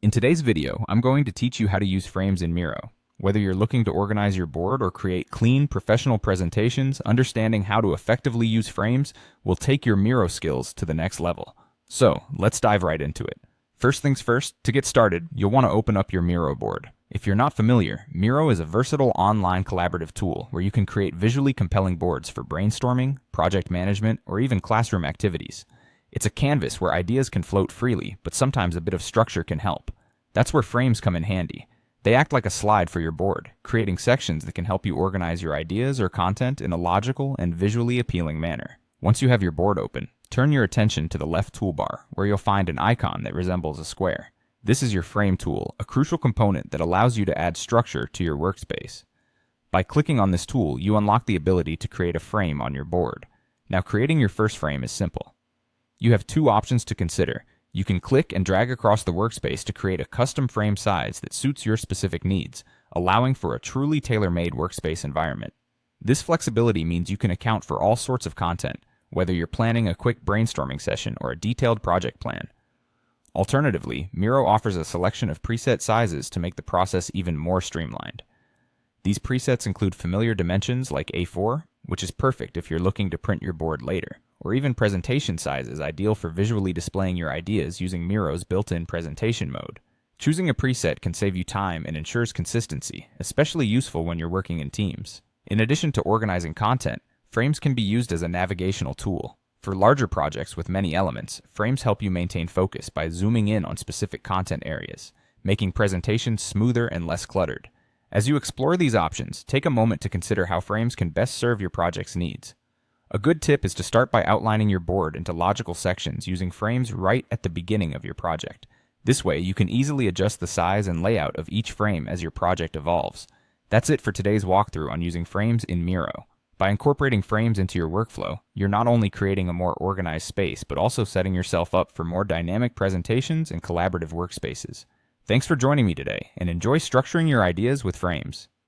In today's video, I'm going to teach you how to use frames in Miro. Whether you're looking to organize your board or create clean, professional presentations, understanding how to effectively use frames will take your Miro skills to the next level. So, let's dive right into it. First things first, to get started, you'll want to open up your Miro board. If you're not familiar, Miro is a versatile online collaborative tool where you can create visually compelling boards for brainstorming, project management, or even classroom activities. It's a canvas where ideas can float freely, but sometimes a bit of structure can help. That's where frames come in handy. They act like a slide for your board, creating sections that can help you organize your ideas or content in a logical and visually appealing manner. Once you have your board open, turn your attention to the left toolbar, where you'll find an icon that resembles a square. This is your frame tool, a crucial component that allows you to add structure to your workspace. By clicking on this tool, you unlock the ability to create a frame on your board. Now, creating your first frame is simple. You have two options to consider. You can click and drag across the workspace to create a custom frame size that suits your specific needs, allowing for a truly tailor-made workspace environment. This flexibility means you can account for all sorts of content, whether you're planning a quick brainstorming session or a detailed project plan. Alternatively, Miro offers a selection of preset sizes to make the process even more streamlined. These presets include familiar dimensions like A4, which is perfect if you're looking to print your board later, or even presentation sizes ideal for visually displaying your ideas using Miro's built-in presentation mode. Choosing a preset can save you time and ensures consistency, especially useful when you're working in teams. In addition to organizing content, frames can be used as a navigational tool. For larger projects with many elements, frames help you maintain focus by zooming in on specific content areas, making presentations smoother and less cluttered. As you explore these options, take a moment to consider how frames can best serve your project's needs. A good tip is to start by outlining your board into logical sections using frames right at the beginning of your project. This way, you can easily adjust the size and layout of each frame as your project evolves. That's it for today's walkthrough on using frames in Miro. By incorporating frames into your workflow, you're not only creating a more organized space, but also setting yourself up for more dynamic presentations and collaborative workspaces. Thanks for joining me today, and enjoy structuring your ideas with frames.